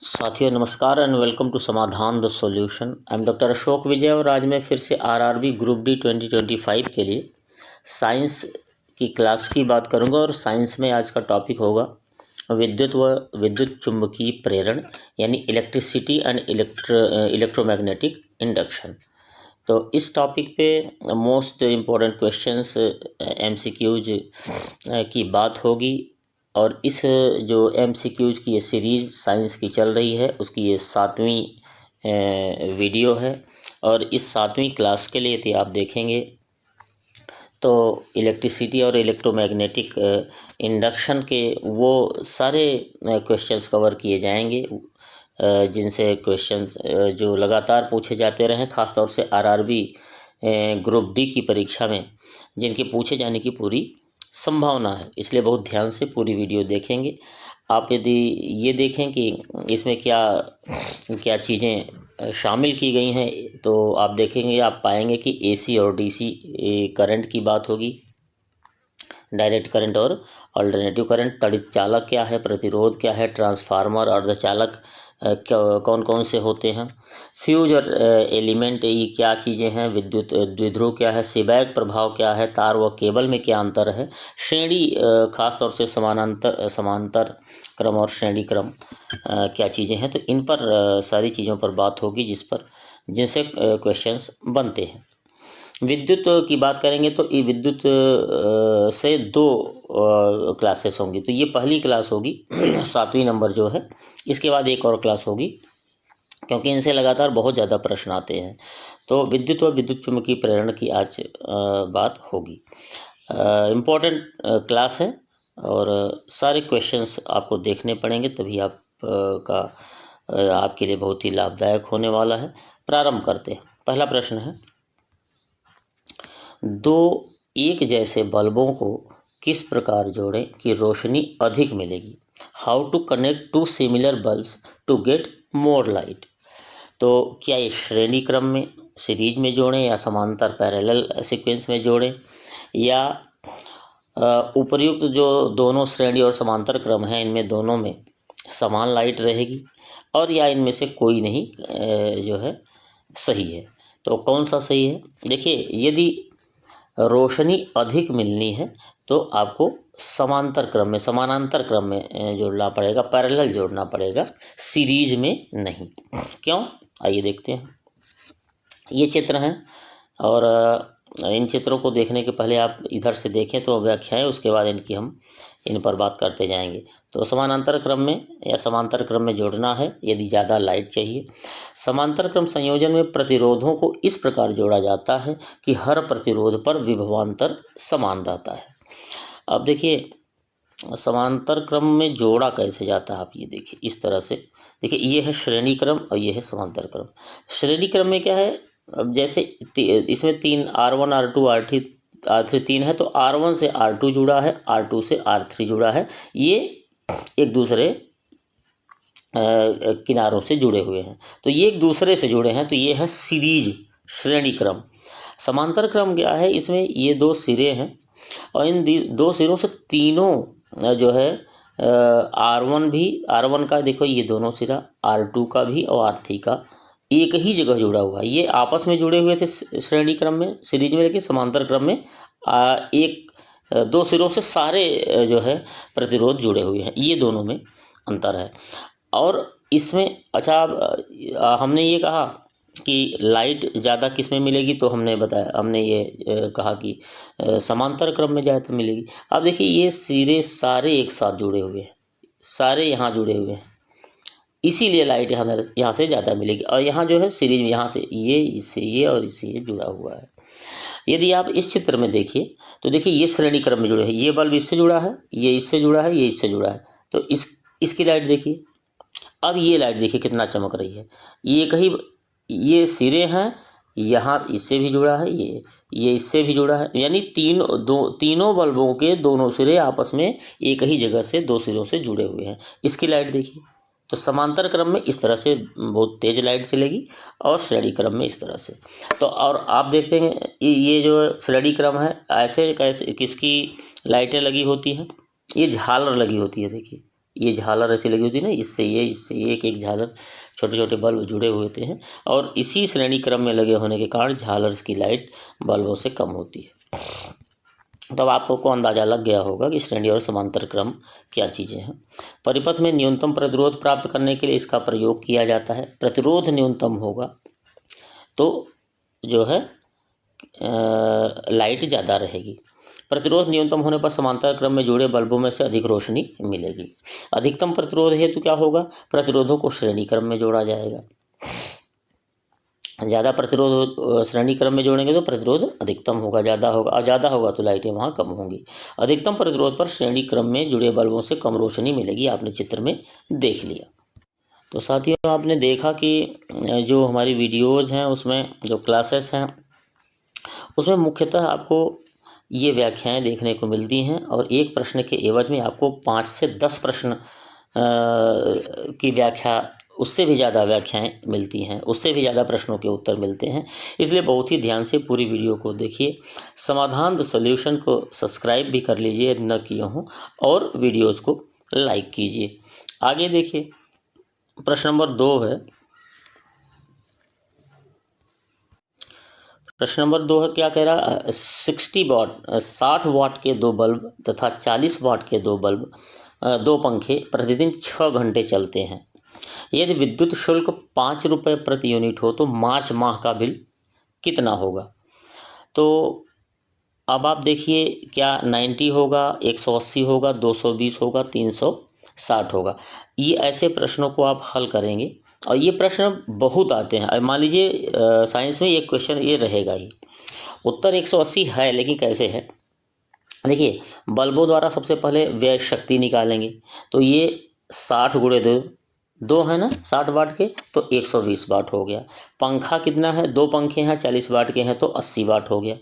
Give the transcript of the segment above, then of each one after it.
साथियों नमस्कार and welcome to Samadhan the solution. I am doctor Ashok Vijay और आज मैं फिर से आरआरबी ग्रुप डी 2025 के लिए साइंस की क्लास की बात करूंगा और साइंस में आज का टॉपिक होगा विद्युत व विद्युत चुम्बकीय प्रेरण यानी इलेक्ट्रिसिटी एंड इलेक्ट्रोमैग्नेटिक इंडक्शन। तो इस टॉपिक पे मोस्ट इम्पोर्टेंट क्वेश्चंस एमसीक्यूज की बात होगी और इस जो एमसीक्यूज की ये सीरीज़ साइंस की चल रही है उसकी ये 7वीं वीडियो है और इस 7वीं क्लास के लिए यदि आप देखेंगे तो इलेक्ट्रिसिटी और इलेक्ट्रोमैग्नेटिक इंडक्शन के वो सारे क्वेश्चंस कवर किए जाएंगे जिनसे क्वेश्चंस जो लगातार पूछे जाते रहे, ख़ास तौर से आरआरबी ग्रुप डी की परीक्षा में जिनके पूछे जाने की पूरी संभावना है। इसलिए बहुत ध्यान से पूरी वीडियो देखेंगे। आप यदि ये देखें कि इसमें क्या क्या चीज़ें शामिल की गई हैं तो आप देखेंगे, आप पाएंगे कि एसी और डीसी करंट की बात होगी, डायरेक्ट करंट और अल्टरनेटिव करंट, तड़ित चालक क्या है, प्रतिरोध क्या है, ट्रांसफार्मर, अर्धचालक कौन कौन से होते हैं, फ्यूज और एलिमेंट ये क्या चीज़ें हैं, विद्युत द्विध्रुव क्या है, सीबैक प्रभाव क्या है, तार व केबल में क्या अंतर है, श्रेणी खास तौर से समांतर क्रम और श्रेणी क्रम क्या चीज़ें हैं। तो इन पर सारी चीज़ों पर बात होगी जिनसे क्वेश्चंस बनते हैं। विद्युत की बात करेंगे तो ये विद्युत से दो क्लासेस होंगी। तो ये पहली क्लास होगी 7वीं नंबर जो है, इसके बाद एक और क्लास होगी क्योंकि इनसे लगातार बहुत ज़्यादा प्रश्न आते हैं। तो विद्युत व विद्युत चुम्बकीय प्रेरण की आज बात होगी। इम्पोर्टेंट क्लास है और सारे क्वेश्चंस आपको देखने पड़ेंगे तभी आपके लिए बहुत ही लाभदायक होने वाला है। प्रारंभ करते हैं। पहला प्रश्न है, दो एक जैसे बल्बों को किस प्रकार जोड़ें कि रोशनी अधिक मिलेगी। How to connect to similar bulbs to get more light. तो क्या ये श्रेणी क्रम में सीरीज में जोड़ें या समांतर पैरेलल सीक्वेंस में जोड़ें या उपर्युक्त जो दोनों श्रेणी और समांतर क्रम हैं इनमें दोनों में समान लाइट रहेगी और या इनमें से कोई नहीं जो है सही है। तो कौन सा सही है? देखिए, यदि रोशनी अधिक मिलनी है तो आपको समानांतर क्रम में जोड़ना पड़ेगा, पैरेलल जोड़ना पड़ेगा, सीरीज में नहीं। क्यों? आइए देखते हैं। ये चित्र हैं और इन चित्रों को देखने के पहले आप इधर से देखें तो व्याख्याएं, उसके बाद हम इन पर बात करते जाएंगे। तो समानांतर क्रम में या समांतर क्रम में जोड़ना है यदि ज़्यादा लाइट चाहिए। समांतर क्रम संयोजन में प्रतिरोधों को इस प्रकार जोड़ा जाता है कि हर प्रतिरोध पर विभवांतर समान रहता है। अब देखिए, समांतर क्रम में जोड़ा कैसे जाता है, आप ये देखिए इस तरह से। देखिए, ये है श्रेणी क्रम और ये है समांतर क्रम। श्रेणी क्रम में क्या है, अब जैसे इसमें 3 R1 R2 R3 3 है तो R1 से R2 जुड़ा है, R2 से R3 जुड़ा है, ये एक दूसरे किनारों से जुड़े हुए हैं। तो ये एक दूसरे से जुड़े हैं तो ये है सीरीज श्रेणी क्रम। समांतर क्रम क्या है, इसमें ये दो सिरे हैं और इन दो सिरों से तीनों जो है R1 का देखो, ये दोनों सिरा R2 का भी और R3 का एक ही जगह जुड़ा हुआ है। ये आपस में जुड़े हुए थे श्रेणी क्रम में, सीरीज में, लेकिन समांतर क्रम में दो सिरों से सारे जो है प्रतिरोध जुड़े हुए हैं। ये दोनों में अंतर है। और इसमें अच्छा, हमने ये कहा कि लाइट ज़्यादा किस में मिलेगी, तो हमने ये कहा कि समांतर क्रम में ज़्यादा मिलेगी। अब देखिए, ये सिरे सारे एक साथ जुड़े हुए हैं, सारे यहाँ जुड़े हुए हैं, इसीलिए लाइट यहाँ से ज़्यादा मिलेगी। और यहाँ जो है सीरीज में यहाँ से ये, इससे ये और इससे ये जुड़ा हुआ है। यदि आप इस चित्र में देखिए तो देखिए, ये श्रेणी क्रम में जुड़े हैं, ये बल्ब इससे जुड़ा है, ये इससे जुड़ा है, ये इससे जुड़ा है। तो इसकी लाइट देखिए। अब ये लाइट देखिए कितना चमक रही है। ये सिरे हैं, यहाँ इससे भी जुड़ा है, ये इससे भी जुड़ा है, यानी तीनों बल्बों के दोनों सिरे आपस में एक ही जगह से दो सिरों से जुड़े हुए हैं। इसकी लाइट देखिए। तो समांतर क्रम में इस तरह से बहुत तेज लाइट चलेगी और श्रेणी क्रम में इस तरह से। तो और आप देखते हैं ये जो श्रेणी क्रम है, ऐसे कैसे किसकी लाइटें लगी होती हैं, ये झालर लगी होती है। देखिए, ये झालर ऐसी लगी होती है ना, इससे ये एक एक झालर, छोटे छोटे बल्ब जुड़े हुए होते हैं, और इसी श्रेणी क्रम में लगे होने के कारण झालर्स की लाइट बल्बों से कम होती है। तब आपको अंदाजा लग गया होगा कि श्रेणी और समांतर क्रम क्या चीज़ें हैं। परिपथ में न्यूनतम प्रतिरोध प्राप्त करने के लिए इसका प्रयोग किया जाता है। प्रतिरोध न्यूनतम होगा तो जो है लाइट ज़्यादा रहेगी। प्रतिरोध न्यूनतम होने पर समांतर क्रम में जुड़े बल्बों में से अधिक रोशनी मिलेगी। अधिकतम प्रतिरोध हेतु क्या होगा, प्रतिरोधों को श्रेणी क्रम में जोड़ा जाएगा। ज़्यादा प्रतिरोध श्रेणी क्रम में जोड़ेंगे तो प्रतिरोध अधिकतम होगा, ज़्यादा होगा, और ज़्यादा होगा तो लाइटें वहाँ कम होंगी। अधिकतम प्रतिरोध पर श्रेणी क्रम में जुड़े बल्बों से कम रोशनी मिलेगी, आपने चित्र में देख लिया। तो साथियों, आपने देखा कि जो हमारी वीडियोज़ हैं उसमें जो क्लासेस हैं उसमें मुख्यतः आपको ये व्याख्याएं देखने को मिलती हैं, और एक प्रश्न के एवज में आपको 5 से 10 प्रश्न की व्याख्या, उससे भी ज़्यादा व्याख्याएं मिलती हैं, उससे भी ज़्यादा प्रश्नों के उत्तर मिलते हैं। इसलिए बहुत ही ध्यान से पूरी वीडियो को देखिए। समाधान द सॉल्यूशन को सब्सक्राइब भी कर लीजिए न किए हों, और वीडियोज़ को लाइक कीजिए। आगे देखिए, प्रश्न नंबर 2 है। प्रश्न नंबर 2 है, क्या कह रहा है, 60 वाट के 2 बल्ब तथा 40 वाट के 2 बल्ब 2 पंखे प्रतिदिन 6 घंटे चलते हैं। यदि विद्युत शुल्क 5 रुपये प्रति यूनिट हो तो मार्च माह का बिल कितना होगा। तो अब आप देखिए, क्या 90 होगा, 180 होगा, 220 होगा, 360 होगा। ये ऐसे प्रश्नों को आप हल करेंगे, और ये प्रश्न बहुत आते हैं। मान लीजिए साइंस में ये क्वेश्चन ये रहेगा ही। उत्तर 180 है, लेकिन कैसे है, देखिए, बल्बों द्वारा सबसे पहले व्यय शक्ति निकालेंगे। तो ये 60 गुणे 2 है ना, 60 वाट के, तो 120 वाट हो गया। पंखा कितना है, 2 पंखे हैं, 40 वाट के हैं, तो 80 वाट हो गया।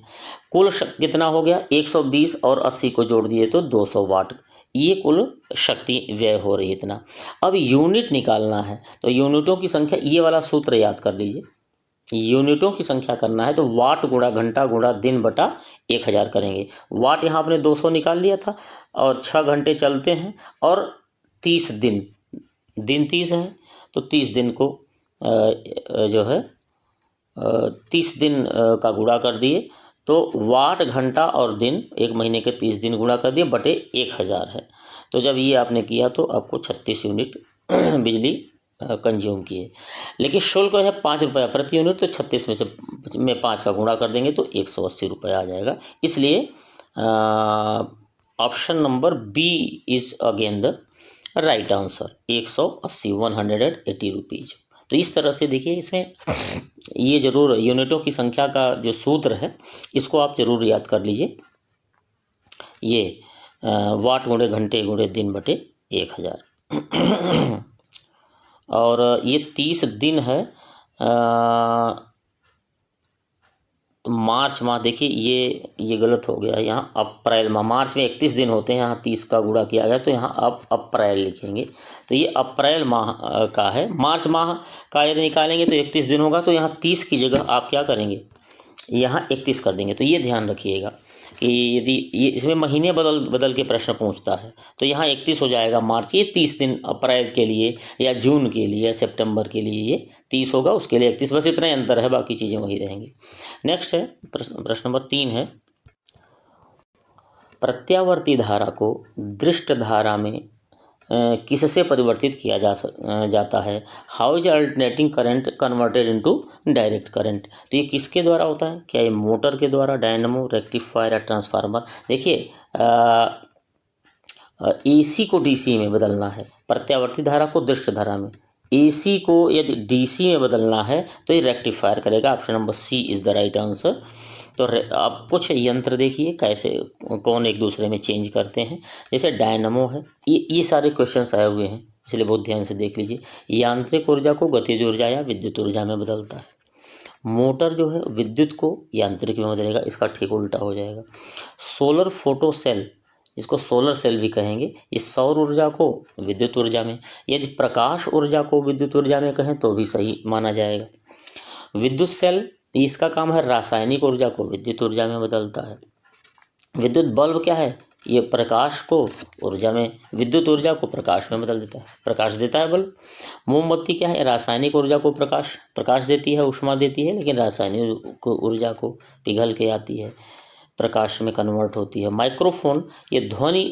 कुल कितना हो गया, 120 और 80 को जोड़ दिए तो 200 वाट। ये कुल शक्ति व्यय हो रही है इतना। अब यूनिट निकालना है, तो यूनिटों की संख्या, ये वाला सूत्र याद कर लीजिए। यूनिटों की संख्या करना है तो वाट गुणा घंटा गुणा दिन बटा 1000 करेंगे। वाट यहाँ आपने 200 निकाल लिया था, और 6 घंटे चलते हैं, और 30 दिन 30 है, तो 30 दिन को जो है 30 दिन का गुणा कर दिए, तो वाट घंटा और दिन, एक महीने के 30 दिन गुणा कर दिए बटे 1000 है। तो जब ये आपने किया तो आपको 36 यूनिट बिजली कंज्यूम किए। लेकिन शुल्क है 5 रुपया प्रति यूनिट, तो 36 में 5 का गुणा कर देंगे तो 180 रुपये आ जाएगा। इसलिए option number B is again the right answer, 180 rupees. तो इस तरह से देखिए, इसमें ये जरूर यूनिटों की संख्या का जो सूत्र है इसको आप जरूर याद कर लीजिए। ये वाट गुणे घंटे गुणे दिन बटे 1000। और ये 30 दिन है, तो मार्च माह, देखिए ये गलत हो गया यहाँ, अप्रैल माह। मार्च में 31 दिन होते हैं, यहाँ 30 का गुणा किया गया, तो यहाँ आप अप्रैल लिखेंगे। तो ये अप्रैल माह का है। मार्च माह का यदि निकालेंगे तो 31 दिन होगा, तो यहाँ 30 की जगह आप क्या करेंगे, यहाँ 31 कर देंगे। तो ये ध्यान रखिएगा कि यदि ये इसमें महीने बदल के प्रश्न पूछता है तो यहाँ 31 हो जाएगा मार्च, ये 30 दिन अप्रैल के लिए या जून के लिए या सितंबर के लिए ये 30 होगा, उसके लिए 31, बस इतना ही अंतर है, बाकी चीज़ें वही रहेंगी। नेक्स्ट है प्रश्न नंबर 3 है, प्रत्यावर्ती धारा को दृष्ट धारा में किससे परिवर्तित किया जाता है। How is alternating current converted into direct current. तो ये किसके द्वारा होता है, क्या ये मोटर के द्वारा, डायनामो, रेक्टिफायर या ट्रांसफार्मर। देखिए, एसी को डीसी में बदलना है, प्रत्यावर्ती धारा को दृष्ट धारा में। एसी को यदि डीसी में बदलना है तो ये रेक्टिफायर करेगा। Option number C is the right answer. तो आप कुछ यंत्र देखिए कैसे कौन एक दूसरे में चेंज करते हैं। जैसे डायनामो है, ये सारे क्वेश्चंस आए हुए हैं, इसलिए बहुत ध्यान से देख लीजिए। यांत्रिक ऊर्जा को गतिज ऊर्जा या विद्युत ऊर्जा में बदलता है। मोटर जो है विद्युत को यांत्रिक में बदलेगा, इसका ठीक उल्टा हो जाएगा। सोलर फोटो सेल, इसको सोलर सेल भी कहेंगे, ये सौर ऊर्जा को विद्युत ऊर्जा में, यदि प्रकाश ऊर्जा को विद्युत ऊर्जा में कहें तो भी सही माना जाएगा। विद्युत सेल, इसका काम है रासायनिक ऊर्जा को विद्युत ऊर्जा में बदलता है। विद्युत बल्ब क्या है, ये प्रकाश को ऊर्जा में, विद्युत ऊर्जा को प्रकाश में बदल देता है, प्रकाश देता है बल्ब। मोमबत्ती क्या है, रासायनिक ऊर्जा को प्रकाश देती है, ऊष्मा देती है, लेकिन रासायनिक ऊर्जा को पिघल के आती है, प्रकाश में कन्वर्ट होती है। माइक्रोफोन ये ध्वनि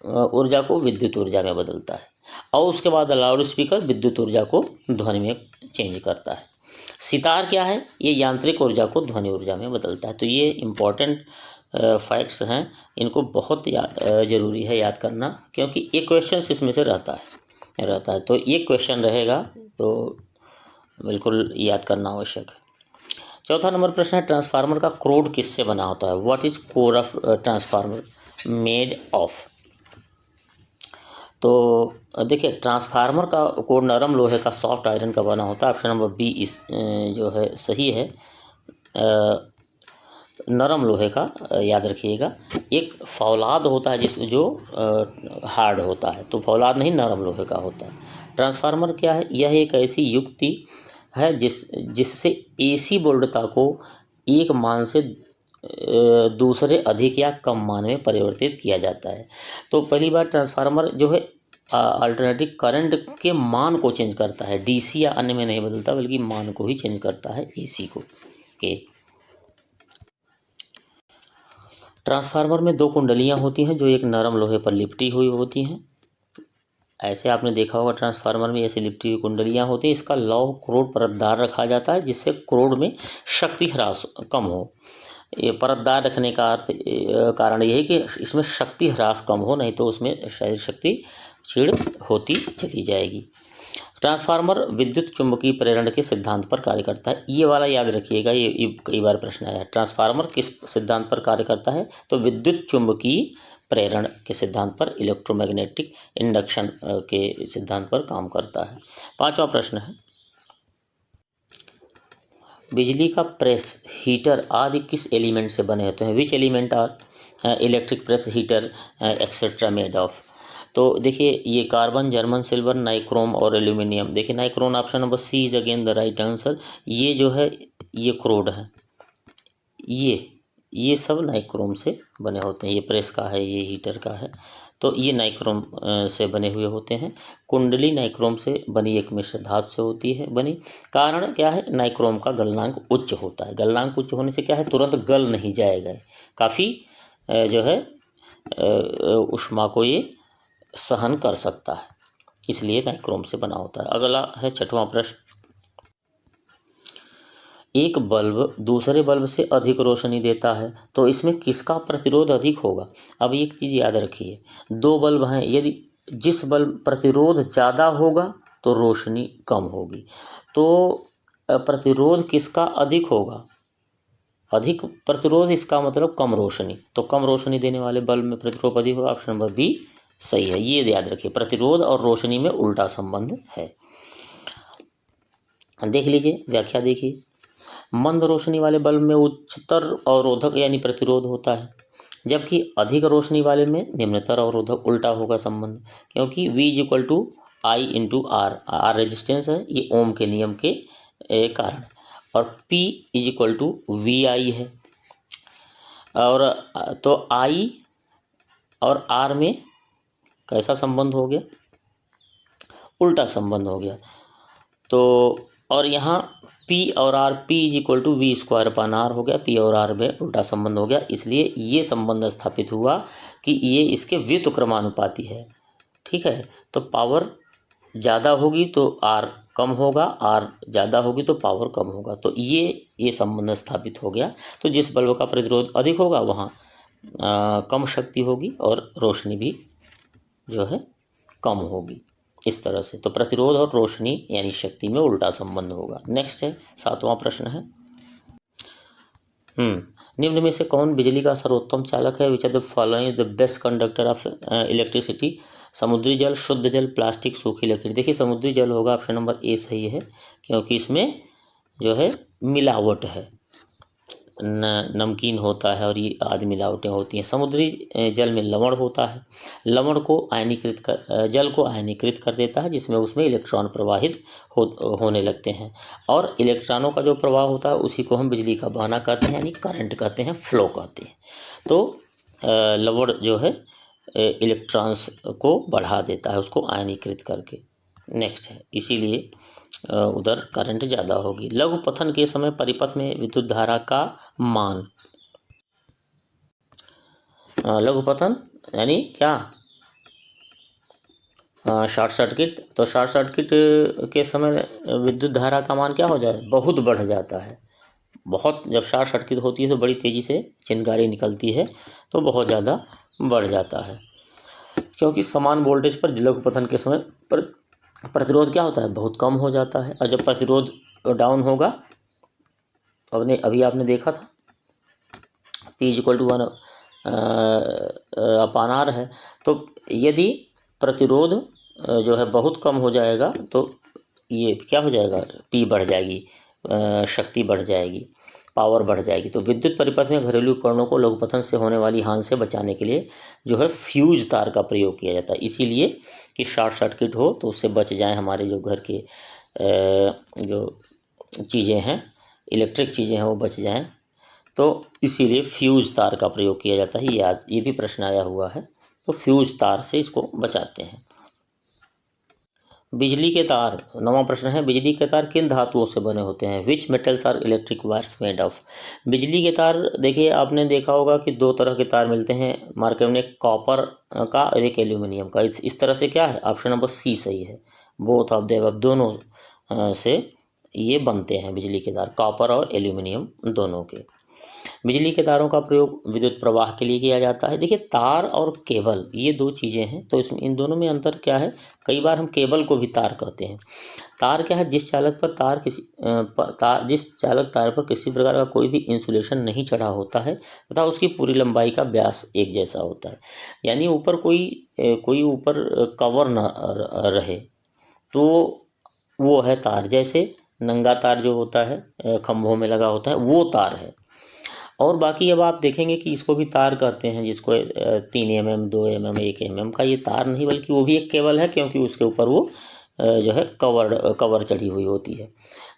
ऊर्जा को विद्युत ऊर्जा में बदलता है, और उसके बाद लाउड स्पीकर विद्युत ऊर्जा को ध्वनि में चेंज करता है। सितार क्या है, ये यांत्रिक ऊर्जा को ध्वनि ऊर्जा में बदलता है। तो ये इम्पॉर्टेंट फैक्ट्स हैं, इनको बहुत ज़रूरी है याद करना, क्योंकि एक क्वेश्चन इसमें से रहता है। तो एक क्वेश्चन रहेगा, तो बिल्कुल याद करना आवश्यक है। चौथा नंबर प्रश्न है, ट्रांसफार्मर का कोड किससे बना होता है? What is core of transformer made of? तो देखिए, ट्रांसफार्मर का कोड नरम लोहे का, सॉफ्ट आयरन का बना होता है। ऑप्शन नंबर बी इस जो है सही है, नरम लोहे का, याद रखिएगा। एक फौलाद होता है जो हार्ड होता है, तो फौलाद नहीं, नरम लोहे का होता है। ट्रांसफार्मर क्या है, यह एक ऐसी युक्ति है जिससे एसी वोल्टता को एक मान से दूसरे अधिक या कम मान में परिवर्तित किया जाता है। तो पहली बार ट्रांसफार्मर जो है अल्टरनेटिव करंट के मान को चेंज करता है, डीसी या अन्य में नहीं बदलता, बल्कि मान को ही चेंज करता है, एसी को के। ट्रांसफार्मर में दो कुंडलियां होती हैं जो एक नरम लोहे पर लिपटी हुई होती हैं। ऐसे आपने देखा होगा, ट्रांसफार्मर में ऐसी लिपटी हुई कुंडलियां होती हैं। इसका लौह क्रोड परतदार रखा जाता है, जिससे क्रोड में शक्ति ह्रास कम हो। ये परतदार रखने का अर्थ कारण यह है कि इसमें शक्ति ह्रास कम हो, नहीं तो उसमें शारीरिक शक्ति क्षीण होती चली जाएगी। ट्रांसफार्मर विद्युत चुंबकीय प्रेरण के सिद्धांत पर कार्य करता है। ये वाला याद रखिएगा, ये कई बार प्रश्न आया है। ट्रांसफार्मर किस सिद्धांत पर कार्य करता है? तो विद्युत चुंबकीय प्रेरण के सिद्धांत पर, इलेक्ट्रोमैग्नेटिक इंडक्शन के सिद्धांत पर काम करता है। पांचवा प्रश्न है, बिजली का प्रेस, हीटर आदि किस एलिमेंट से बने होते हैं? Which element are electric press, heater etcetera made of? तो देखिए, ये कार्बन, जर्मन सिल्वर, नाइक्रोम और एल्यूमिनियम। देखिए, nichrome, option number C is again the right answer. ये जो है, ये क्रोड है, ये सब नाइक्रोम से बने होते हैं। ये प्रेस का है, ये हीटर का है, तो ये नाइक्रोम से बने हुए होते हैं। कुंडली नाइक्रोम से बनी एक मिश्र धातु से होती है बनी। कारण क्या है? नाइक्रोम का गलनांक उच्च होता है। गलनांक उच्च होने से क्या है, तुरंत गल नहीं जाएगा, काफ़ी जो है ऊष्मा को ये सहन कर सकता है, इसलिए नाइक्रोम से बना होता है। अगला है छठवां प्रश्न, एक बल्ब दूसरे बल्ब से अधिक रोशनी देता है, तो इसमें किसका प्रतिरोध अधिक होगा? अब एक चीज़ याद रखिए, दो बल्ब हैं, यदि जिस बल्ब प्रतिरोध ज़्यादा होगा तो रोशनी कम होगी। तो प्रतिरोध किसका अधिक होगा? अधिक प्रतिरोध, इसका मतलब कम रोशनी, तो कम रोशनी देने वाले बल्ब में प्रतिरोध अधिक होगा। ऑप्शन नंबर बी सही है। ये याद रखिए, प्रतिरोध और रोशनी में उल्टा संबंध है। देख लीजिए, व्याख्या देखिए। मंद रोशनी वाले बल्ब में उच्चतर अवरोधक यानी प्रतिरोध होता है, जबकि अधिक रोशनी वाले में निम्नतर अवरोधक। उल्टा होगा संबंध, क्योंकि V equal to I into R, R resistance है, ये ओम के नियम के कारण, और P is equal to V I है। और तो I और R में कैसा संबंध हो गया? उल्टा संबंध हो गया। तो और यहाँ P और R, P is equal to V square upon R हो गया, P और R में उल्टा संबंध हो गया, इसलिए ये संबंध स्थापित हुआ कि ये इसके व्युत्क्रमानुपाती है। ठीक है, तो पावर ज़्यादा होगी तो R कम होगा, R ज़्यादा होगी तो पावर कम होगा, तो ये संबंध स्थापित हो गया। तो जिस बल्ब का प्रतिरोध अधिक होगा वहाँ कम शक्ति होगी और रोशनी भी जो है कम होगी, इस तरह से। तो प्रतिरोध और रोशनी यानी शक्ति में उल्टा संबंध होगा। नेक्स्ट है, सातवां प्रश्न है, निम्न में से कौन बिजली का सर्वोत्तम चालक है? Which are the following the best conductor of electricity? समुद्री जल, शुद्ध जल, प्लास्टिक, सूखी लकड़ी। देखिए, समुद्री जल होगा, ऑप्शन नंबर ए सही है, क्योंकि इसमें जो है मिलावट है, नमकीन होता है और ये आदि मिलावटें होती हैं। समुद्री जल में लवण होता है, लवण को जल को आयनीकृत कर देता है, जिसमें उसमें इलेक्ट्रॉन प्रवाहित होने लगते हैं, और इलेक्ट्रॉनों का जो प्रवाह होता है उसी को हम बिजली का बहाना कहते हैं, यानी करंट कहते हैं, फ्लो कहते हैं। तो लवण जो है इलेक्ट्रॉन्स को बढ़ा देता है, उसको आयनीकृत करके। नेक्स्ट है, इसीलिए उधर करंट ज़्यादा होगी। लघु पतन के समय परिपथ में विद्युत धारा का मान, लघु पतन यानी क्या, शॉर्ट सर्किट। तो शॉर्ट सर्किट के समय विद्युत धारा का मान क्या हो जाए, बहुत बढ़ जाता है। बहुत, जब शॉर्ट सर्किट होती है तो बड़ी तेज़ी से चिंगारी निकलती है, तो बहुत ज़्यादा बढ़ जाता है, क्योंकि समान वोल्टेज पर लघु पतन के समय पर प्रतिरोध क्या होता है, बहुत कम हो जाता है। और जब प्रतिरोध डाउन होगा, अभी आपने देखा था P=1 अपान R है, तो यदि प्रतिरोध जो है बहुत कम हो जाएगा तो ये क्या हो जाएगा, P बढ़ जाएगी, शक्ति बढ़ जाएगी, पावर बढ़ जाएगी। तो विद्युत परिपथ में घरेलू उपकरणों को लघु पतन से होने वाली हानि से बचाने के लिए जो है फ्यूज तार का प्रयोग किया जाता है, इसीलिए कि शॉर्ट सर्किट हो तो उससे बच जाएं हमारे जो घर के जो चीज़ें हैं, इलेक्ट्रिक चीज़ें हैं, वो बच जाएं, तो इसीलिए फ्यूज तार का प्रयोग किया जाता है। ये भी प्रश्न आया हुआ है, तो फ्यूज तार से इसको बचाते हैं। बिजली के तार, 9वां प्रश्न है, बिजली के तार किन धातुओं से बने होते हैं, which metals are electric wires made of. बिजली के तार, देखिए आपने देखा होगा कि दो तरह के तार मिलते हैं मार्केट में, एक कॉपर का और एक एल्यूमिनियम का। इस तरह से क्या है, ऑप्शन नंबर सी सही है। बोथ ऑफ देव, दोनों से ये बनते हैं बिजली के तार, कॉपर और एल्यूमिनियम दोनों के। बिजली के तारों का प्रयोग विद्युत प्रवाह के लिए किया जाता है। देखिए तार और केबल ये दो चीज़ें हैं, तो इसमें इन दोनों में अंतर क्या है, कई बार हम केबल को भी तार कहते हैं। तार क्या है, जिस चालक तार पर किसी प्रकार का कोई भी इंसुलेशन नहीं चढ़ा होता है तथा उसकी पूरी लंबाई का व्यास एक जैसा होता है, यानी ऊपर कोई ऊपर कवर न रहे, तो वो है तार। जैसे नंगा तार जो होता है खंभों में लगा होता है, वो तार है। और बाकी अब आप देखेंगे कि इसको भी तार कहते हैं, जिसको 3 mm 2 mm 1 mm का, ये तार नहीं बल्कि वो भी एक केबल है, क्योंकि उसके ऊपर वो जो है कवर चढ़ी हुई होती है।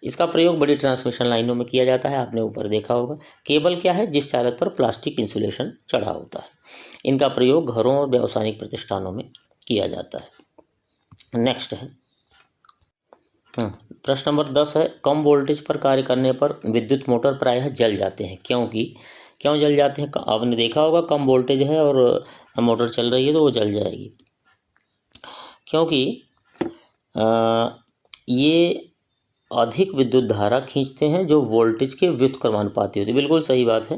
इसका प्रयोग बड़ी ट्रांसमिशन लाइनों में किया जाता है, आपने ऊपर देखा होगा। केबल क्या है, जिस चालक पर प्लास्टिक इंसुलेशन चढ़ा होता है। इनका प्रयोग घरों और व्यावसायिक प्रतिष्ठानों में किया जाता है। नेक्स्ट है प्रश्न नंबर 10 है, कम वोल्टेज पर कार्य करने पर विद्युत मोटर प्रायः जल जाते हैं, क्यों जल जाते हैं। आपने देखा होगा कम वोल्टेज है और मोटर चल रही है तो वो जल जाएगी, क्योंकि ये अधिक विद्युत धारा खींचते हैं जो वोल्टेज के व्युत्क्रमानुपाती होती है। बिल्कुल सही बात है,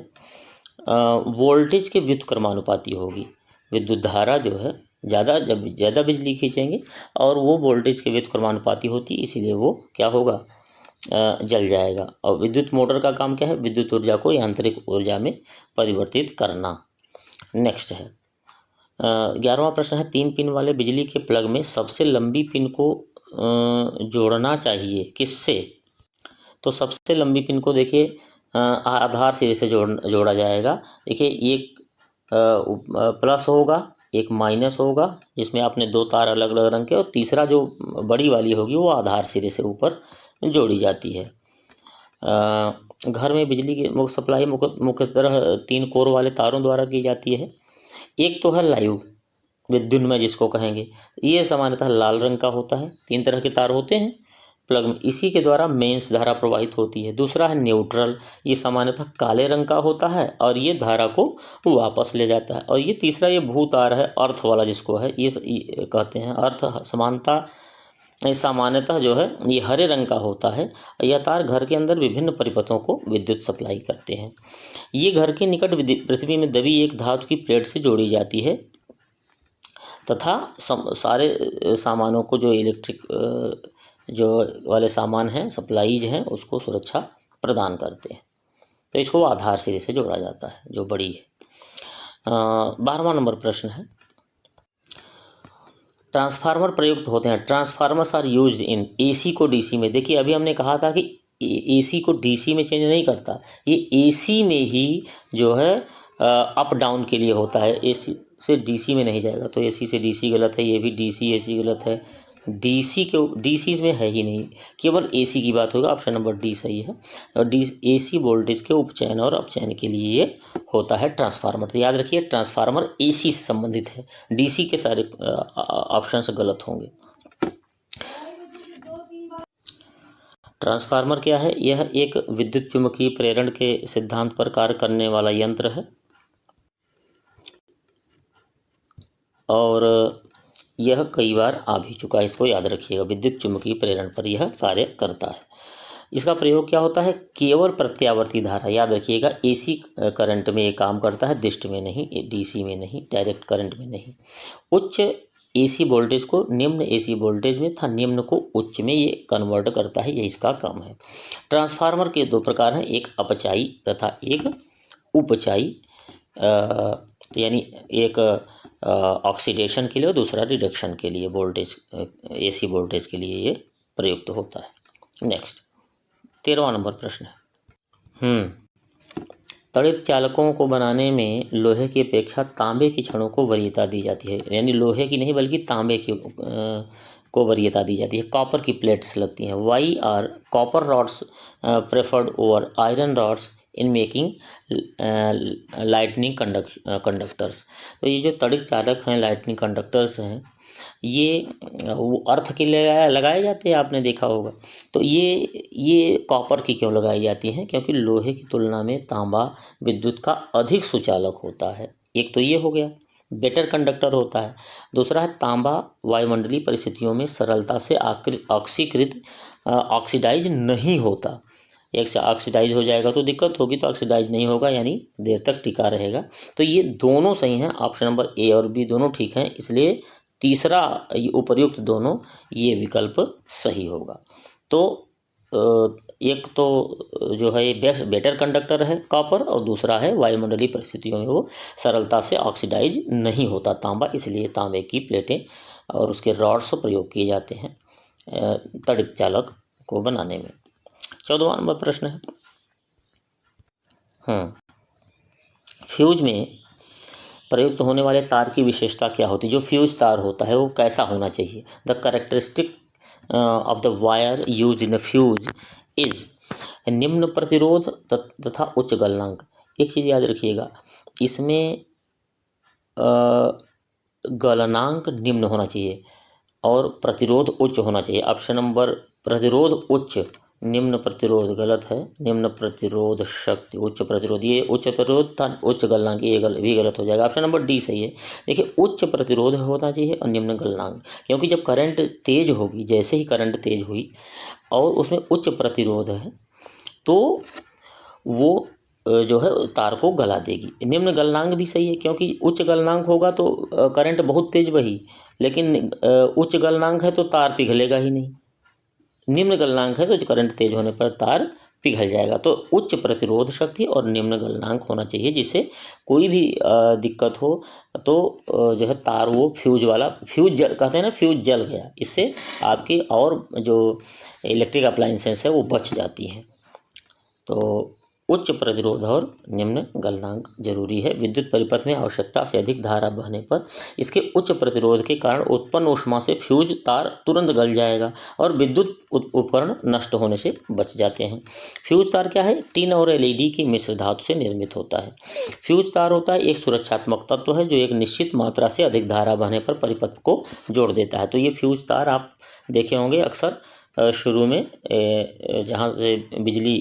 वोल्टेज के व्युत्क्रमानुपाती होगी विद्युत धारा, जो है जब ज़्यादा बिजली खींचेंगे और वो वोल्टेज के व्युत्क्रमानुपाती होती है, इसीलिए वो क्या होगा, जल जाएगा। और विद्युत मोटर का काम क्या है, विद्युत ऊर्जा को यांत्रिक ऊर्जा में परिवर्तित करना। नेक्स्ट है 11वां प्रश्न है, 3 पिन वाले बिजली के प्लग में सबसे लंबी पिन को जोड़ना चाहिए किससे। तो सबसे लंबी पिन को देखिए आधार सिरे से जोड़ा जाएगा। देखिए एक प्लस होगा, एक माइनस होगा, जिसमें आपने 2 तार अलग अलग रंग के, और तीसरा जो बड़ी वाली होगी वो आधार सिरे से ऊपर जोड़ी जाती है। घर में बिजली की सप्लाई मुख्यतः 3 कोर वाले तारों द्वारा की जाती है। एक तो है लाइव विद्युन्मय जिसको कहेंगे, ये सामान्यतः लाल रंग का होता है। 3 तरह के तार होते हैं प्लग में, इसी के द्वारा मेंस धारा प्रवाहित होती है। दूसरा है न्यूट्रल, ये सामान्यतः काले रंग का होता है और ये धारा को वापस ले जाता है। और ये तीसरा ये भू तार है, अर्थ वाला जिसको है, ये कहते हैं अर्थ सामान्यतः जो है ये हरे रंग का होता है। यह तार घर के अंदर विभिन्न परिपथों को विद्युत सप्लाई करते हैं। ये घर के निकट पृथ्वी में दबी एक धातु की प्लेट से जोड़ी जाती है तथा सारे सामानों को, जो इलेक्ट्रिक जो वाले सामान हैं, सप्लाईज हैं, उसको सुरक्षा प्रदान करते हैं। तो इसको आधार सिरे से जोड़ा जाता है जो बड़ी है। 12वां नंबर प्रश्न है, ट्रांसफार्मर प्रयुक्त होते हैं। Transformers are used in, AC को डीसी में। देखिए अभी हमने कहा था कि एसी को डीसी में चेंज नहीं करता, ये एसी में ही जो है अप डाउन के लिए होता है, एसी से डीसी में नहीं जाएगा। तो एसी से डीसी गलत है, ये भी डीसी एसी गलत है, डीसी इसमें है ही नहीं, केवल एसी की बात होगा। ऑप्शन नंबर डी सही है। और एसी वोल्टेज के उपचयन और अपचयन के लिए ये होता है ट्रांसफार्मर। तो याद रखिए ट्रांसफार्मर एसी से संबंधित है, डीसी के सारे ऑप्शन गलत होंगे। ट्रांसफार्मर क्या है? यह एक विद्युत चुम्बकीय प्रेरण के सिद्धांत पर कार्य करने वाला यंत्र है और यह कई बार आ भी चुका है, इसको याद रखिएगा। विद्युत चुम्बकीय प्रेरण पर यह कार्य करता है। इसका प्रयोग क्या होता है? केवल प्रत्यावर्ती धारा, याद रखिएगा एसी करंट में ये काम करता है, डिस्ट में नहीं, डीसी में नहीं, डायरेक्ट करंट में नहीं। उच्च एसी वोल्टेज को निम्न एसी वोल्टेज में तथा निम्न को उच्च में ये कन्वर्ट करता है, ये इसका काम है। ट्रांसफार्मर के दो प्रकार हैं, एक अपचाई तथा एक उपचाई, यानी एक ऑक्सीडेशन के लिए और दूसरा रिडक्शन के लिए, वोल्टेज एसी वोल्टेज के लिए ये प्रयुक्त होता है। नेक्स्ट 13वां नंबर प्रश्न है। तड़ित चालकों को बनाने में लोहे की अपेक्षा तांबे की छड़ों को वरीयता दी जाती है, यानी लोहे की नहीं बल्कि तांबे की को वरीयता दी जाती है। कॉपर की प्लेट्स लगती हैं। Why are copper rods preferred over iron rods in making lightning conductors. तो ये जो तड़ित चालक हैं, लाइटनिंग कंडक्टर्स हैं, ये वो अर्थ के लिए लगाए जाते हैं, आपने देखा होगा। तो ये कॉपर की क्यों लगाई जाती हैं? क्योंकि लोहे की तुलना में तांबा विद्युत का अधिक सुचालक होता है। एक तो ये हो गया, बेटर कंडक्टर होता है। दूसरा है तांबा वायुमंडलीय परिस्थितियों में सरलता से ऑक्सीडाइज नहीं होता। एक से ऑक्सीडाइज हो जाएगा तो दिक्कत होगी, तो ऑक्सीडाइज नहीं होगा यानी देर तक टिका रहेगा। तो ये दोनों सही हैं, ऑप्शन नंबर ए और बी दोनों ठीक हैं, इसलिए तीसरा उपर्युक्त दोनों ये विकल्प सही होगा। तो एक तो जो है ये बेटर कंडक्टर है कॉपर, और दूसरा है वायुमंडलीय परिस्थितियों में वो सरलता से ऑक्सीडाइज नहीं होता तांबा, इसलिए तांबे की प्लेटें और उसके रॉड्स प्रयोग किए जाते हैं तड़ित चालक को बनाने में। 14वां नंबर प्रश्न है। फ्यूज में प्रयुक्त होने वाले तार की विशेषता क्या होती है? जो फ्यूज तार होता है वो कैसा होना चाहिए? The characteristic of the wire use in a fuse is निम्न प्रतिरोध तथा उच्च गलनांक। एक चीज़ याद रखिएगा, इसमें गलनांक निम्न होना चाहिए और प्रतिरोध उच्च होना चाहिए। ऑप्शन नंबर प्रतिरोध उच्च, निम्न प्रतिरोध गलत है। निम्न प्रतिरोध शक्ति, उच्च प्रतिरोध, ये उच्च प्रतिरोध था, उच्च गलनांक ये भी गलत हो जाएगा। ऑप्शन नंबर डी सही है। देखिए उच्च प्रतिरोध होना चाहिए और निम्न गलनांक, क्योंकि जब करंट तेज होगी, जैसे ही करंट तेज हुई और उसमें उच्च प्रतिरोध है तो वो जो है तार को गला देगी। निम्न गलनांक भी सही है, क्योंकि उच्च गलनांक होगा तो करंट बहुत तेज बही, लेकिन उच्च गलनांक है तो तार पिघलेगा ही नहीं। निम्न गलनांक है तो करंट तेज होने पर तार पिघल जाएगा। तो उच्च प्रतिरोध शक्ति और निम्न गलनांक होना चाहिए, जिससे कोई भी दिक्कत हो तो जो है तार वो फ्यूज कहते हैं ना, फ्यूज जल गया, इससे आपकी और जो इलेक्ट्रिक अप्लायंसेस है वो बच जाती हैं। तो उच्च प्रतिरोध और निम्न गलनांक जरूरी है। विद्युत परिपथ में आवश्यकता से अधिक धारा बहने पर इसके उच्च प्रतिरोध के कारण उत्पन्न ऊष्मा से फ्यूज तार तुरंत गल जाएगा और विद्युत उपकरण नष्ट होने से बच जाते हैं। फ्यूज तार क्या है? टिन और एलईडी की मिश्र धातु से निर्मित होता है। फ्यूज तार होता है एक सुरक्षात्मक तत्व है जो एक निश्चित मात्रा से अधिक धारा बहने पर परिपथ को जोड़ देता है। तो ये फ्यूज तार आप देखे होंगे अक्सर शुरू में जहाँ से बिजली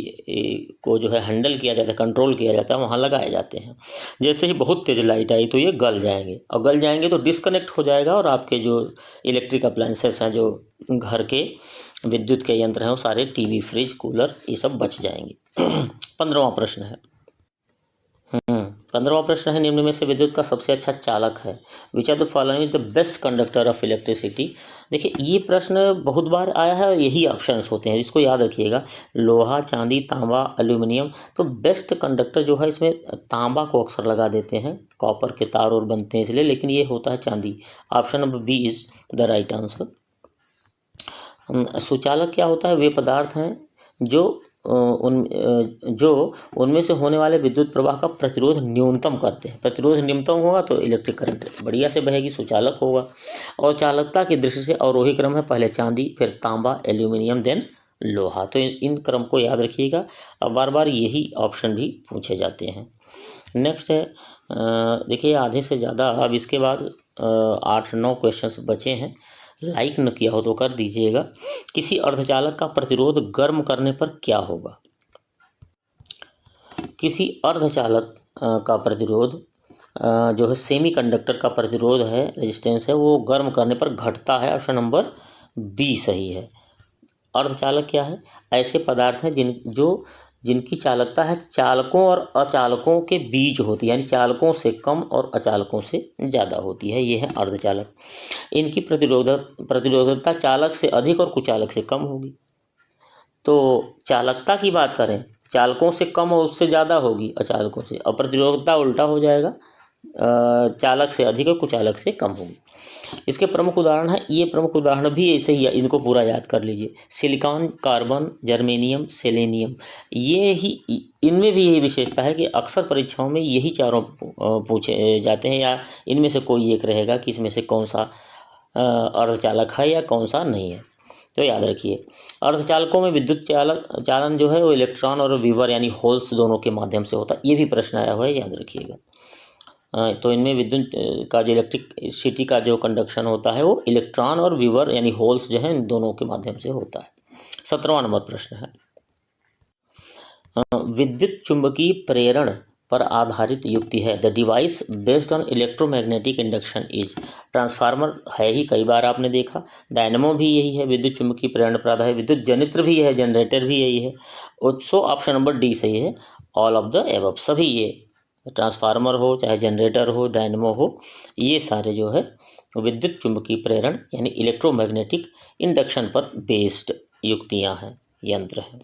को जो है हैंडल किया जाता है, कंट्रोल किया जाता है, वहाँ लगाए जाते हैं। जैसे ही बहुत तेज़ लाइट आई तो ये गल जाएंगे, और गल जाएंगे तो डिस्कनेक्ट हो जाएगा और आपके जो इलेक्ट्रिक अप्लायंसेस हैं, जो घर के विद्युत के यंत्र हैं, वो सारे टीवी, फ्रिज, कूलर ये सब बच जाएंगे। 15वां प्रश्न है। 15वां प्रश्न है, निम्न में से विद्युत का सबसे अच्छा चालक है। Which are the following is the best conductor of electricity. देखिए ये प्रश्न बहुत बार आया है, यही ऑप्शंस होते हैं, इसको याद रखिएगा। लोहा, चांदी, तांबा, एल्यूमिनियम। तो बेस्ट कंडक्टर जो है इसमें तांबा को अक्सर लगा देते हैं, कॉपर के तार और बनते हैं इसलिए, लेकिन ये होता है चांदी। Option number B is the right answer. सुचालक क्या होता है? वे पदार्थ हैं जो उनमें से होने वाले विद्युत प्रवाह का प्रतिरोध न्यूनतम करते हैं। प्रतिरोध न्यूनतम होगा तो इलेक्ट्रिक करंट बढ़िया से बहेगी, सुचालक होगा। और चालकता की दृष्टि से अवरोही क्रम है, पहले चांदी, फिर तांबा, एल्यूमिनियम, देन लोहा। तो इन क्रम को याद रखिएगा। अब बार बार यही ऑप्शन भी पूछे जाते हैं। नेक्स्ट है, देखिए आधे से ज़्यादा, अब इसके बाद 8-9 क्वेश्चंस बचे हैं। लाइक न किया हो तो कर दीजिएगा। किसी अर्धचालक का प्रतिरोध गर्म करने पर क्या होगा? किसी अर्धचालक का प्रतिरोध जो है सेमीकंडक्टर का प्रतिरोध है, रेजिस्टेंस है, वो गर्म करने पर घटता है। ऑप्शन नंबर बी सही है। अर्धचालक क्या है? ऐसे पदार्थ हैं जिनकी चालकता है चालकों और अचालकों के बीच होती है, यानी चालकों से कम और अचालकों से ज़्यादा होती है। ये है अर्धचालक। इनकी प्रतिरोधकता चालक से अधिक और कुचालक से कम होगी। तो चालकता की बात करें, चालकों से कम और उससे ज़्यादा होगी अचालकों से, और प्रतिरोधकता उल्टा हो जाएगा, चालक से अधिक और कुचालक से कम होगी। इसके प्रमुख उदाहरण है, ये प्रमुख उदाहरण भी ऐसे ही, इनको पूरा याद कर लीजिए। सिलिकॉन, कार्बन, जर्मेनियम, सेलेनियम, ये ही, इनमें भी यही विशेषता है कि अक्सर परीक्षाओं में यही चारों पूछे जाते हैं, या इनमें से कोई एक रहेगा कि इसमें से कौन सा अर्धचालक है या कौन सा नहीं है। तो याद रखिए, अर्धचालकों में विद्युत चालन जो है वो इलेक्ट्रॉन और विवर यानी होल्स दोनों के माध्यम से होता है। ये भी प्रश्न आया हुआ है, याद रखिएगा। तो इनमें विद्युत का जो इलेक्ट्रिसिटी का जो कंडक्शन होता है वो इलेक्ट्रॉन और विवर यानी होल्स जो है इन दोनों के माध्यम से होता है। 17वां नंबर प्रश्न है, विद्युत चुंबकीय प्रेरण पर आधारित युक्ति है। The device based on electromagnetic induction is. Transformer है ही, कई बार आपने देखा। डायनमो भी यही है, विद्युत चुंबकीय प्रेरण पर आधारित। विद्युत जनित्र भी है, जनरेटर भी यही है। सो ऑप्शन नंबर डी सही है। ऑल ऑफ द एबव, सभी ये, ट्रांसफार्मर हो चाहे जनरेटर हो, डायनमो हो, ये सारे जो है विद्युत चुंबकीय प्रेरण यानी इलेक्ट्रोमैग्नेटिक इंडक्शन पर बेस्ड युक्तियां हैं, यंत्र हैं।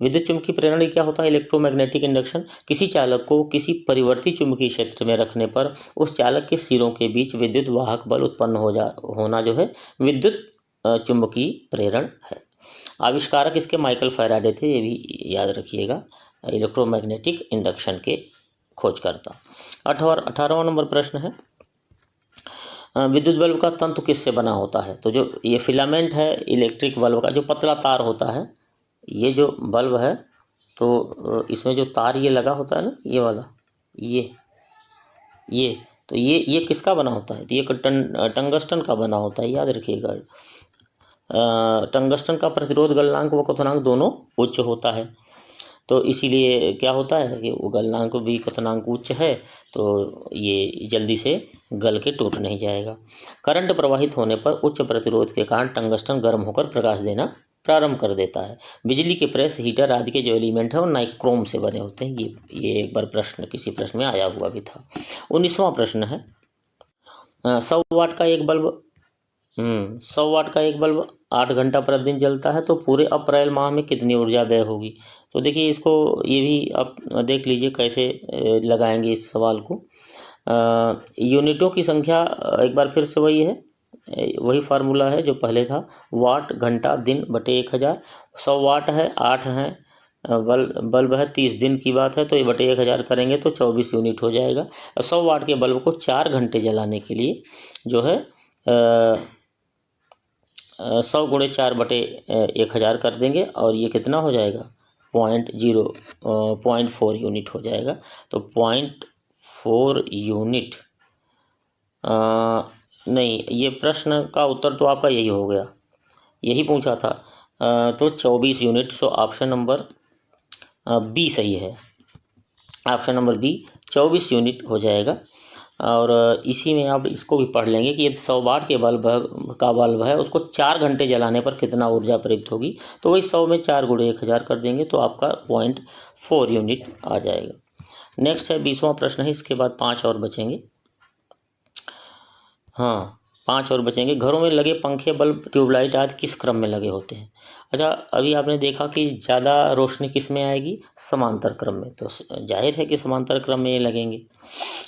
विद्युत चुंबकीय प्रेरण क्या होता है? Electromagnetic induction. किसी चालक को किसी परिवर्ती चुंबकीय क्षेत्र में रखने पर उस चालक के सिरों के बीच विद्युत वाहक बल उत्पन्न होना जो है विद्युत चुंबकीय प्रेरण है। आविष्कारक इसके माइकल फैराडे थे, ये भी याद रखिएगा, इलेक्ट्रोमैग्नेटिक इंडक्शन के खोजकर्ता। 18वां नंबर प्रश्न है, विद्युत बल्ब का तंतु किससे बना होता है? तो जो ये फिलामेंट है इलेक्ट्रिक बल्ब का, जो पतला तार होता है, ये जो बल्ब है तो इसमें जो तार ये लगा होता है ना, ये वाला, ये तो ये किसका बना होता है? तो ये टंगस्टन का बना होता है, याद रखिएगा। टंगस्टन का प्रतिरोध गलनांक व क्वथनांक दोनों उच्च होता है, तो इसीलिए क्या होता है कि वो गलनांक भी क्वथनांक उच्च है, तो ये जल्दी से गल के टूट नहीं जाएगा। करंट प्रवाहित होने पर उच्च प्रतिरोध के कारण टंगस्टन गर्म होकर प्रकाश देना प्रारंभ कर देता है। बिजली के प्रेस, हीटर आदि के जो एलिमेंट है वो नाइक्रोम से बने होते हैं। ये एक बार प्रश्न किसी प्रश्न में आया हुआ भी था। 19वां प्रश्न है, 100 वाट का एक बल्ब 100 वाट का एक बल्ब 8 घंटा प्रतिदिन जलता है, तो पूरे अप्रैल माह में कितनी ऊर्जा व्यय होगी? तो देखिए इसको, ये भी आप देख लीजिए कैसे लगाएंगे इस सवाल को। यूनिटों की संख्या एक बार फिर से वही फार्मूला है जो पहले था, वाट घंटा दिन बटे 1000। 100 वाट है, 8 है, बल्ब है, 30 दिन की बात है, तो ये बटे 1000 करेंगे तो 24 यूनिट हो जाएगा। 100 वाट के बल्ब को 4 घंटे जलाने के लिए जो है 100 गुणे 4 बटे 1000 कर देंगे, और ये कितना हो जाएगा? 0.4 यूनिट हो जाएगा। तो 0.4 यूनिट नहीं, ये प्रश्न का उत्तर तो आपका यही हो गया, यही पूछा था। तो 24 unit. So option number B सही है। ऑप्शन नंबर बी 24 यूनिट हो जाएगा। और इसी में आप इसको भी पढ़ लेंगे कि 100 वाट के बल्ब है, उसको 4 घंटे जलाने पर कितना ऊर्जा प्रयुक्त होगी। तो वही 100 में 4 गुणे 1000 कर देंगे तो आपका 0.4 यूनिट आ जाएगा। नेक्स्ट है 20वां प्रश्न है, इसके बाद 5 और बचेंगे। हाँ, 5 और बचेंगे। घरों में लगे पंखे, बल्ब, ट्यूबलाइट आदि किस क्रम में लगे होते हैं? अच्छा, अभी आपने देखा कि ज़्यादा रोशनी किस में आएगी? समांतर क्रम में। तो जाहिर है कि समांतर क्रम में ये लगेंगे।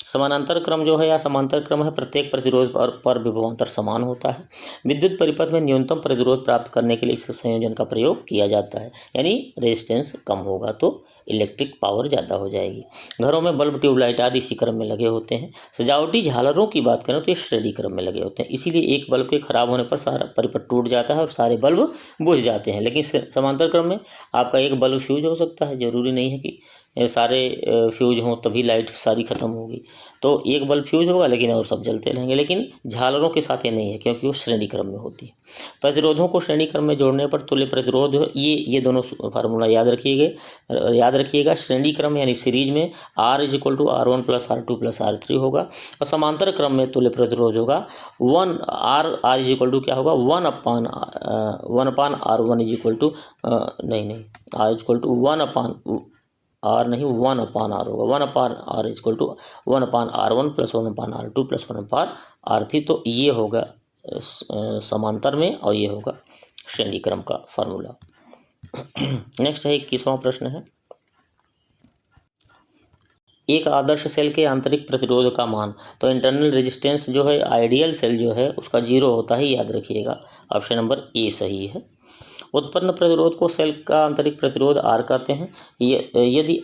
समानांतर क्रम जो है या समांतर क्रम है, प्रत्येक प्रतिरोध पर विभवांतर समान होता है। विद्युत परिपथ में न्यूनतम प्रतिरोध प्राप्त करने के लिए इस संयोजन का प्रयोग किया जाता है, यानी रेजिस्टेंस कम होगा तो इलेक्ट्रिक पावर ज़्यादा हो जाएगी। घरों में बल्ब, ट्यूबलाइट आदि इसी क्रम में लगे होते हैं। सजावटी झालरों की बात करें तो ये श्रेणी क्रम में लगे होते हैं, इसीलिए एक बल्ब के खराब होने पर सारा परिपथ टूट जाता है और सारे बल्ब बुझ जाते हैं। लेकिन समांतर क्रम में आपका एक बल्ब फ्यूज हो सकता है, जरूरी नहीं है कि सारे फ्यूज हों तभी लाइट सारी ख़त्म होगी। तो एक बल्ब फ्यूज होगा लेकिन और सब जलते रहेंगे। लेकिन झालरों के साथ ये नहीं है, क्योंकि वो श्रेणी क्रम में होती है। प्रतिरोधों को श्रेणी क्रम में जोड़ने पर तुल्य प्रतिरोध, ये दोनों फार्मूला याद रखिएगा। श्रेणी क्रम यानी सीरीज में R=R1 + R2 + R3 होगा, और समांतर क्रम में तुल्य प्रतिरोध होगा R क्या होगा? 1/R1 नहीं, R/1/R होगा। 1/R = 1/R1 + 1/R2 + 1/R3। तो ये होगा समांतर में और ये होगा श्रेणी क्रम का फार्मूला। नेक्स्ट है 21वां प्रश्न है, एक आदर्श सेल के आंतरिक प्रतिरोध का मान। तो इंटरनल रेजिस्टेंस जो है आइडियल सेल जो है उसका 0 होता है, याद रखिएगा। ऑप्शन नंबर ए सही है। उत्पन्न प्रतिरोध को सेल का आंतरिक प्रतिरोध R कहते हैं। यदि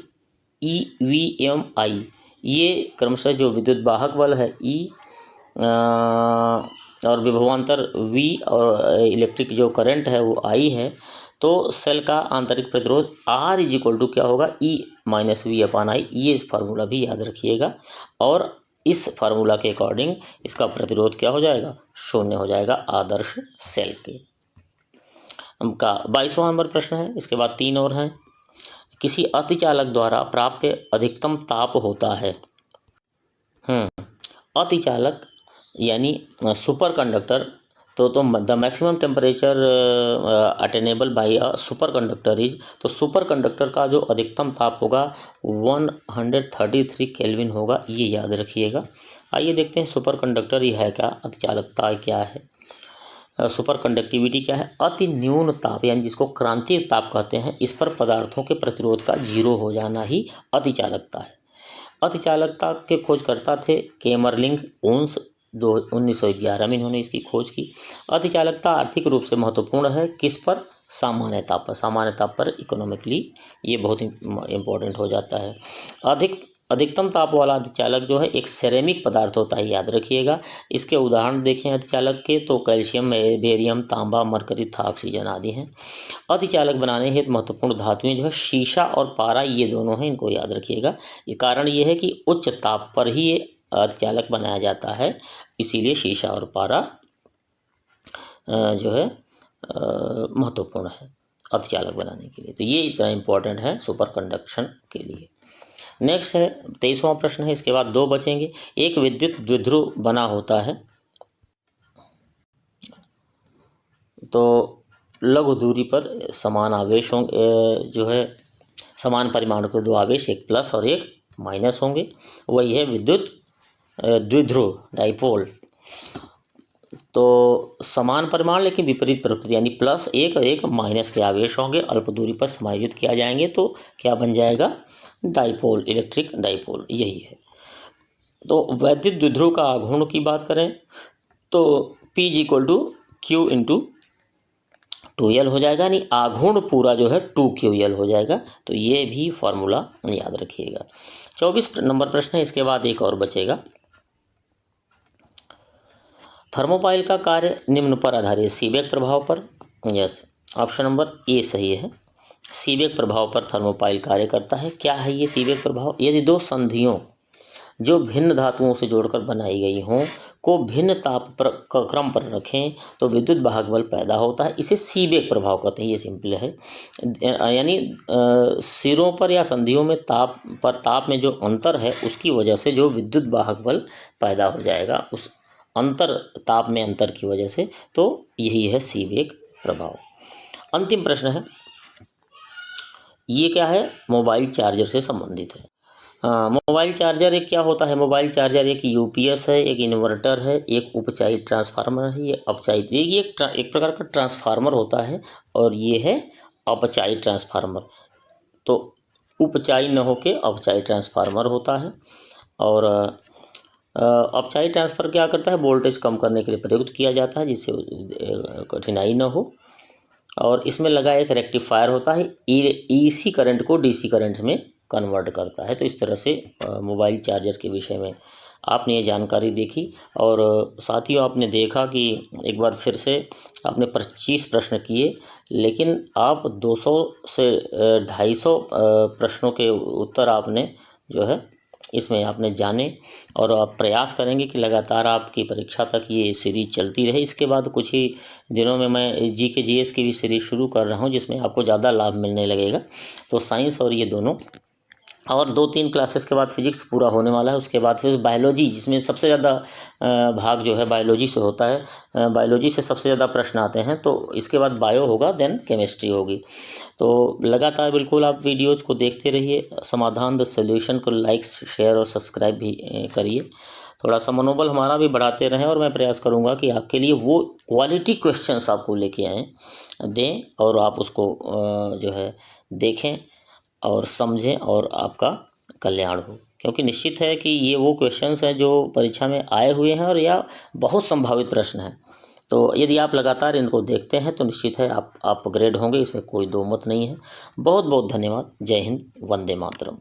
E, V एवं I ये क्रमशः जो विद्युत वाहक बल है E और विभवांतर V और इलेक्ट्रिक जो करंट है वो I है, तो सेल का आंतरिक प्रतिरोध R क्या होगा? E-V/I। ये फार्मूला भी याद रखिएगा, और इस फार्मूला के अकॉर्डिंग इसका प्रतिरोध क्या हो जाएगा? 0 हो जाएगा आदर्श सेल के का। 22वां नंबर प्रश्न है, इसके बाद 3 और हैं। किसी अतिचालक द्वारा प्राप्त अधिकतम ताप होता है। अतिचालक यानी सुपर कंडक्टर। तो the maximum temperature attainable by a super conductor is, तो सुपर कंडक्टर का जो अधिकतम ताप होगा 133 केल्विन होगा, ये याद रखिएगा। आइए देखते हैं सुपर कंडक्टर ये है क्या, अतिचालकता क्या है, सुपर कंडक्टिविटी क्या है। अति न्यून ताप यानी जिसको क्रांतिक ताप कहते हैं, इस पर पदार्थों के प्रतिरोध का 0 हो जाना ही अतिचालकता है। अतिचालकता के खोजकर्ता थे केमरलिंग ओन्स, 1911 में इन्होंने इसकी खोज की। अतिचालकता आर्थिक रूप से महत्वपूर्ण है, किस पर? सामान्य ताप पर। सामान्य ताप पर इकोनॉमिकली ये बहुत इम्पोर्टेंट हो जाता है। अधिकतम ताप वाला अतिचालक जो है एक सेरेमिक पदार्थ होता है, याद रखिएगा। इसके उदाहरण देखें अतिचालक के तो कैल्शियम, बेरियम, तांबा, मरकरी तथा ऑक्सीजन आदि हैं। अतिचालक बनाने हेतु महत्वपूर्ण धातुएं जो है शीशा और पारा, ये दोनों हैं, इनको याद रखिएगा। ये कारण ये है कि उच्च ताप पर ही ये अतिचालक बनाया जाता है, इसीलिए शीशा और पारा जो है महत्वपूर्ण है अतिचालक बनाने के लिए। तो ये इतना इम्पोर्टेंट है सुपर कंडक्शन के लिए। नेक्स्ट है 23वां प्रश्न है, इसके बाद 2 बचेंगे। एक विद्युत द्विध्रुव बना होता है, तो लघु दूरी पर समान आवेश होंगे, जो है समान परिमाण के 2 आवेश, एक प्लस और एक माइनस होंगे, वही है विद्युत द्विध्रुव, डाइपोल। तो समान परिमाण लेकिन विपरीत प्रकृति, यानी प्लस एक और एक माइनस के आवेश होंगे, अल्प दूरी पर समायोजित किया जाएंगे, तो क्या बन जाएगा? डाइपोल, इलेक्ट्रिक डाइपोल, यही है। तो वैद्युत द्विध्रुव का आघूर्ण की बात करें तो P = Q × 2L हो जाएगा, यानी आघूर्ण पूरा जो है 2QL हो जाएगा। तो ये भी फॉर्मूला याद रखिएगा। 24 नंबर प्रश्न है, इसके बाद एक और बचेगा। थर्मोपाइल का कार्य निम्न पर आधारित, सीबेक प्रभाव पर। यस, ऑप्शन नंबर ए सही है। सीबेक प्रभाव पर थर्मोपाइल कार्य करता है। क्या है ये सीबेक प्रभाव? यदि 2 संधियों जो भिन्न धातुओं से जोड़कर बनाई गई हों को भिन्न ताप पर क्रम पर रखें तो विद्युत वाहक बल पैदा होता है, इसे सीबेक प्रभाव कहते हैं। ये सिंपल है, यानी सिरों पर या संधियों में ताप में जो अंतर है उसकी वजह से जो विद्युत वाहक बल पैदा हो जाएगा, उस अंतर ताप में अंतर की वजह से, तो यही है सीबेक प्रभाव। अंतिम प्रश्न है, ये क्या है? मोबाइल चार्जर से संबंधित है। मोबाइल चार्जर एक क्या होता है? मोबाइल चार्जर एक यूपीएस है, एक इन्वर्टर है, एक उपचाई ट्रांसफार्मर है। ये अपचाई, ये एक प्रकार का ट्रांसफार्मर होता है और ये है अपचाई ट्रांसफार्मर। तो उपचाई न होके अपचाई ट्रांसफार्मर होता है। और अपचाई ट्रांसफर क्या करता है? वोल्टेज कम करने के लिए प्रयुक्त किया जाता है, जिससे कठिनाई न हो। और इसमें लगा एक रेक्टिफायर होता है, एसी करंट को डीसी करंट में कन्वर्ट करता है। तो इस तरह से मोबाइल चार्जर के विषय में आपने ये जानकारी देखी। और साथियों, आपने देखा कि एक बार फिर से आपने 25 प्रश्न किए, लेकिन आप 200 से 250 प्रश्नों के उत्तर आपने जो है इसमें आपने जाने। और आप प्रयास करेंगे कि लगातार आपकी परीक्षा तक ये सीरीज चलती रहे। इसके बाद कुछ ही दिनों में मैं जीके जीएस की भी सीरीज शुरू कर रहा हूँ, जिसमें आपको ज़्यादा लाभ मिलने लगेगा। तो साइंस और ये दोनों, और 2-3 क्लासेस के बाद फिजिक्स पूरा होने वाला है। उसके बाद फिर बायोलॉजी, जिसमें सबसे ज़्यादा भाग जो है बायोलॉजी से होता है। बायोलॉजी से सबसे ज़्यादा प्रश्न आते हैं। तो इसके बाद बायो होगा, देन केमिस्ट्री होगी। तो लगातार बिल्कुल आप वीडियोज़ को देखते रहिए। समाधान द सॉल्यूशन को लाइक, शेयर और सब्सक्राइब भी करिए। थोड़ा सा मनोबल हमारा भी बढ़ाते रहें, और मैं प्रयास करूँगा कि आपके लिए वो क्वालिटी क्वेश्चंस आपको लेके आएँ दें, और आप उसको जो है देखें और समझें, और आपका कल्याण हो। क्योंकि निश्चित है कि ये वो क्वेश्चंस हैं जो परीक्षा में आए हुए हैं, और या बहुत संभावित प्रश्न हैं। तो यदि आप लगातार इनको देखते हैं तो निश्चित है आप अपग्रेड होंगे, इसमें कोई दो मत नहीं है। बहुत बहुत धन्यवाद। जय हिंद, वंदे मातरम।